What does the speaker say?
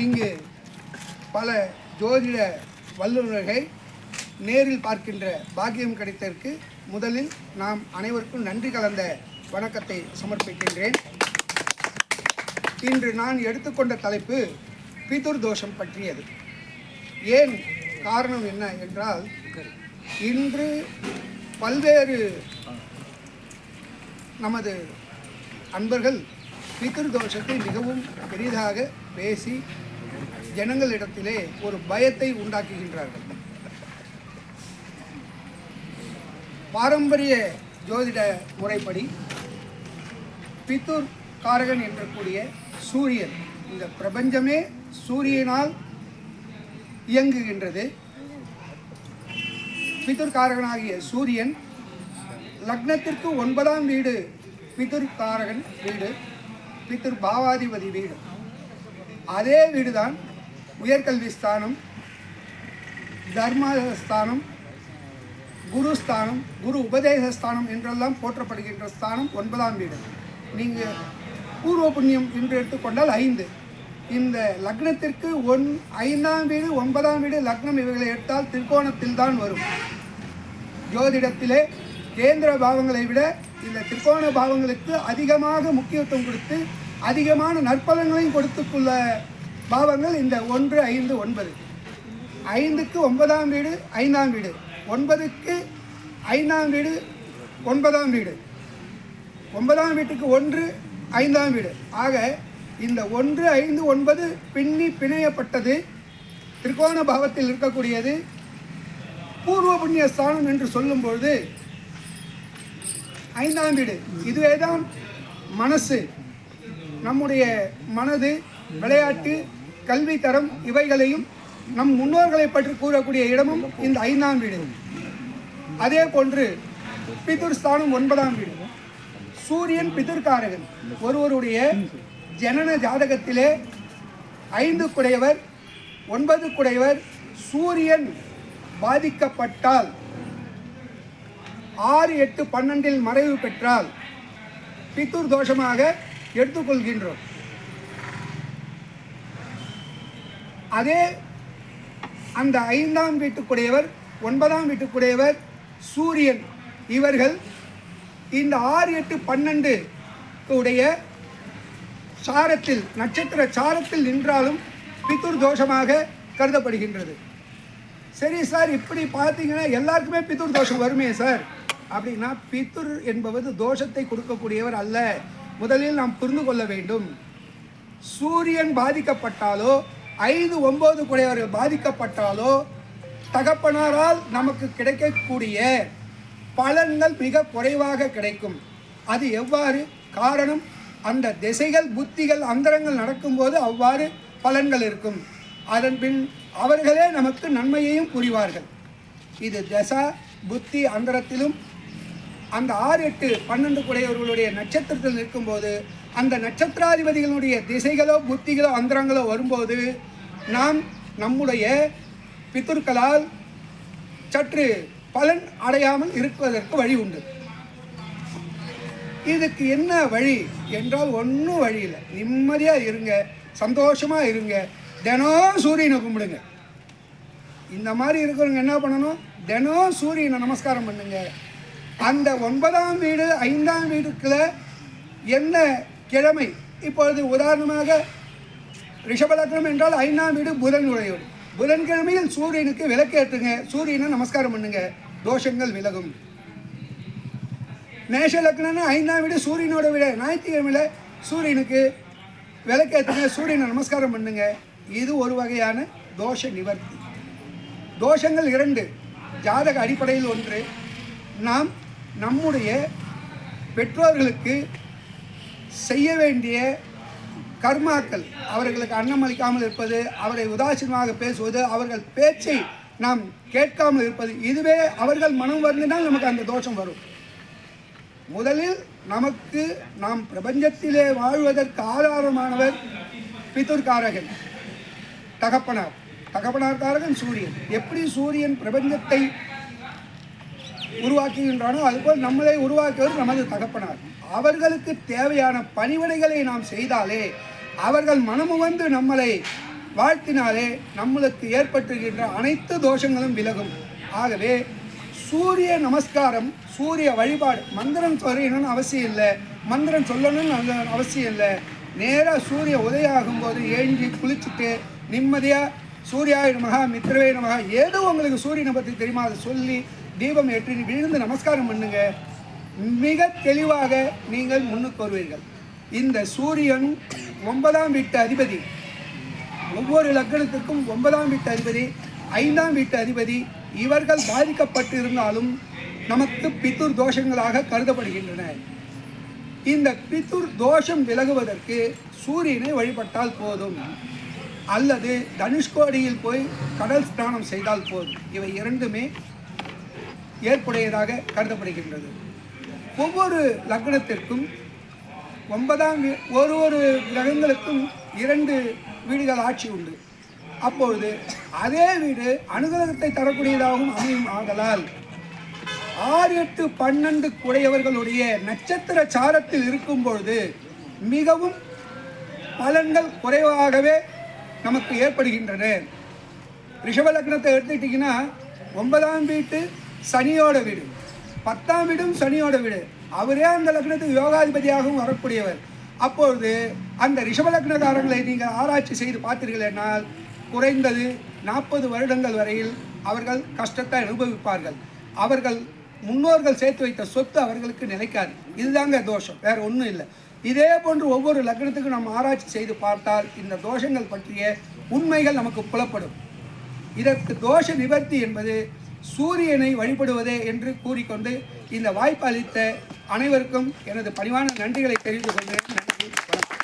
இங்கு பல ஜோதிட வல்லுநர்கள் நேரில் பார்க்கின்ற பாக்கியம் கிடைத்ததற்கு முதலில் நாம் அனைவருக்கும் நன்றி கலந்த வணக்கத்தை சமர்ப்பிக்கின்றேன். இன்று நான் எடுத்துக்கொண்ட தலைப்பு பிதுர் தோஷம் பற்றியது. ஏன் காரணம் என்ன என்றால், இன்று பல்வேறு நமது அன்பர்கள் பிதுர் தோஷத்தை மிகவும் பெரிதாக பேசி ஜனங்களிடத்திலே ஒரு பயத்தை உண்டாக்குகின்றார்கள். பாரம்பரிய ஜோதிட முறைப்படி பிதுர் காரகன் என்றக்கூடிய சூரியன், இந்த பிரபஞ்சமே சூரியனால் இயங்குகின்றது. பிதுர் காரகனாகிய சூரியன் லக்னத்திற்கு 9ஆம் வீடு பிதுர் காரகன் வீடு, பிதுர் பாவாதிபதி வீடு. அதே வீடுதான் உயர்கல்வி ஸ்தானம், தர்மஸ்தானம், குருஸ்தானம், குரு உபதேசஸ்தானம் என்றெல்லாம் போற்றப்படுகின்ற ஸ்தானம் 9ஆம் வீடு. நீங்கள் பூர்வ புண்ணியம் என்று எடுத்துக்கொண்டால் 5. இந்த லக்னத்திற்கு 5ஆம் வீடு 9ஆம் வீடு லக்னம் இவைகளை எடுத்தால் திரிகோணத்தில் தான் வரும். ஜோதிடத்திலே கேந்திர பாவங்களை விட இந்த திரிகோண பாவங்களுக்கு அதிகமாக முக்கியத்துவம் கொடுத்து அதிகமான நற்பலன்களையும் கொடுத்துக்குள்ள பாவங்கள் இந்த 1, 5, 9. 5க்கு 9ஆம் வீடு 5ஆம் வீடு, 9க்கு 5ஆம் வீடு 9ஆம் வீடு, 9ஆம் வீட்டுக்கு 1, 5ஆம் வீடு. ஆக இந்த 1, 5, 9 பின்னி பிணையப்பட்டது திரிகோண பாவத்தில் இருக்கக்கூடியது. பூர்வ புண்ணிய ஸ்தானம் என்று சொல்லும்பொழுது 5ஆம் வீடு, இதுவே தான் மனசு, நம்முடைய மனது, விளையாட்டு, கல்வி தரம் இவைகளையும் நம் முன்னோர்களை பற்றி கூறக்கூடிய இடமும் இந்த 5ஆம் வீடு. அதே போன்று பிதுர் ஸ்தானம் 9ஆம் வீடு. சூரியன் பிதுர்காரகன். ஒருவருடைய ஜனன ஜாதகத்திலே 5 குடையவர் 9 குடையவர் சூரியன் பாதிக்கப்பட்டால் 6, 8, 12 மறைவு பெற்றால் பிதுர் தோஷமாக எடுத்துக்கொள்கின்றோம். அதே அந்த 5ஆம் வீட்டுக்குடையவர் 9ஆம் வீட்டுக்குடையவர் சூரியன் இவர்கள் இந்த 6, 8, 12 உடைய சாரத்தில் நட்சத்திர சாரத்தில் நின்றாலும் பிதுர் தோஷமாக கருதப்படுகின்றது. சரி சார், இப்படி பார்த்தீங்கன்னா எல்லாருக்குமே பிதுர் தோஷம் வருமே சார் அப்படின்னா, பிதுர் என்பது தோஷத்தை கொடுக்கக்கூடியவர் அல்ல. முதலில் நாம் புரிந்து கொள்ள வேண்டும். சூரியன் பாதிக்கப்பட்டாலோ 5, 9 குடையவர்கள் பாதிக்கப்பட்டாலோ தகப்பனாரால் நமக்கு கிடைக்கக்கூடிய பலன்கள் மிக குறைவாக கிடைக்கும். அது எவ்வாறு? காரணம், அந்த திசைகள், புத்திகள், அந்தரங்கள் நடக்கும்போது அவ்வாறு பலன்கள் இருக்கும். அதன் பின் அவர்களே நமக்கு நன்மையையும் புரிவார்கள். இது தசா புத்தி அந்தரத்திலும் அந்த 6, 8, 12 குடையவர்களுடைய நட்சத்திரத்தில் நிற்கும்போது அந்த நட்சத்திராதிபதிகளுடைய திசைகளோ புத்திகளோ அந்தரங்களோ வரும்போது நாம் நம்முடைய பிதுர்களால் சற்று பலன் அடையாமல் இருப்பதற்கு வழி உண்டு. இதுக்கு என்ன வழி என்றால் ஒன்றும் வழி இல்லை. நிம்மதியாக இருங்க, சந்தோஷமாக இருங்க, தினம் சூரியனை கும்பிடுங்க. இந்த மாதிரி இருக்கிறவங்க என்ன பண்ணணும்? தினம் சூரியனை நமஸ்காரம் பண்ணுங்க. அந்த 9ஆம் வீடு 5ஆம் வீடுக்குள்ள என்ன கிழமை, இப்பொழுது உதாரணமாக ரிஷபலக்னம் என்றால் 5ஆம் வீடு புதன் உடையவர். புதன்கிழமையில் சூரியனுக்கு விளக்கேற்றுங்க, சூரியனை நமஸ்காரம் பண்ணுங்க, தோஷங்கள் விலகும். மேஷ லக்னம்னா 5ஆம் வீடு சூரியனோட விட ஞாயிற்றுக்கிழமையில் சூரியனுக்கு விளக்கேற்றுங்க, சூரியனை நமஸ்காரம் பண்ணுங்க. இது ஒரு வகையான தோஷ நிவர்த்தி. தோஷங்கள் 2 ஜாதக அடிப்படையில். ஒன்று, நாம் நம்முடைய பெற்றோர்களுக்கு செய்ய வேண்டிய கர்மாக்கள், அவர்களுக்கு அன்னம் அளிக்காமல் இருப்பது, அவரை உதாசீனமாக பேசுவது, அவர்கள் பேச்சை நாம் கேட்காமல் இருப்பது, இதுவே அவர்கள் மனம் வருந்தினால் நமக்கு அந்த தோஷம் வரும். முதலில் நமக்கு நாம் பிரபஞ்சத்திலே வாழ்வதற்கு ஆதாரமானவர் பிதுர்காரகன், தகப்பனார். தகப்பனார் காரகன் சூரியன். எப்படி சூரியன் பிரபஞ்சத்தை உருவாக்குகின்றானோ அதுபோல் நம்மளை உருவாக்குவது நமது தகப்பனார். அவர்களுக்கு தேவையான பணிவிடைகளை நாம் செய்தாலே அவர்கள் மனமுவந்து நம்மளை வாழ்த்தினாலே நம்மளுக்கு ஏற்பட்டுகின்ற அனைத்து தோஷங்களும் விலகும். ஆகவே சூரிய நமஸ்காரம், சூரிய வழிபாடு, மந்திரம் சொல்லணும்னு அவசியம் இல்லை, மந்திரம் சொல்லணும்னு அவசியம் இல்லை. நேராக சூரிய உதயம் ஆகும்போது எழுஞ்சி குளிச்சுட்டு நிம்மதியாக சூர்யாய நமகா மித்ரவே நமகா ஏதோ உங்களுக்கு சூரியனை பற்றி தெரியுமா அதை சொல்லி தீபம் ஏற்றி விழுந்து நமஸ்காரம் பண்ணுங்க. மிக தெளிவாக நீங்கள் முன்னுக்கு வருவீர்கள். இந்த சூரியன் 9ஆம் வீட்டு அதிபதி, ஒவ்வொரு லக்னத்திற்கும் 9ஆம் வீட்டு அதிபதி, 5ஆம் வீட்டு அதிபதி. இவர்கள் பாதிக்கப்பட்டு இருந்தாலும் நமக்கு பித்துர் தோஷங்களாக கருதப்படுகின்றன. இந்த பித்துர் தோஷம் விலகுவதற்கு சூரியனை வழிபட்டால் போதும், அல்லது தனுஷ்கோடியில் போய் கடல் ஸ்நானம் செய்தால் போதும். இவை இரண்டுமே ஏற்புடையதாக கருதப்படுகின்றது. ஒவ்வொரு லக்னத்திற்கும் 9ஆம் ஒரு கிரகங்களுக்கும் 2 வீடுகள் ஆட்சி உண்டு. அப்பொழுது அதே வீடு அனுகிரகத்தை தரக்கூடியதாகவும் அமையும். ஆகலால் 6, 8, 12 குடையவர்களுடைய நட்சத்திர சாரத்தில் இருக்கும் பொழுது மிகவும் பலன்கள் குறைவாகவே நமக்கு ஏற்படுகின்றன. ரிஷப லக்னத்தை எடுத்துக்கிட்டிங்கன்னா 9ஆம் வீட்டு சனியோட வீடு, 10ஆம் வீடும் சனியோட வீடு. அவரே அந்த லக்னத்துக்கு யோகாதிபதியாகவும் வரக்கூடியவர். அப்பொழுது அந்த ரிஷப லக்னக்காரர்களை நீங்கள் ஆராய்ச்சி செய்து பார்த்தீர்களென்றால் குறைந்தது 40 வருடங்கள் வரையில் அவர்கள் கஷ்டத்தை அனுபவிப்பார்கள். அவர்கள் முன்னோர்கள் சேர்த்து வைத்த சொத்து அவர்களுக்கு நிலைக்காது. இதுதாங்க தோஷம், வேறு ஒன்றும் இல்லை. இதே போன்று ஒவ்வொரு லக்னத்துக்கும் நாம் ஆராய்ச்சி செய்து பார்த்தால் இந்த தோஷங்கள் பற்றிய உண்மைகள் நமக்கு புலப்படும். இதற்கு தோஷ நிவர்த்தி என்பது சூரியனை வழிபடுவதே என்று கூறிக்கொண்டு இந்த வாய்ப்பு அளித்த அனைவருக்கும் எனது பணிவான நன்றிகளை தெரிவித்துக் கொள்கிறேன். நன்றி, வணக்கம்.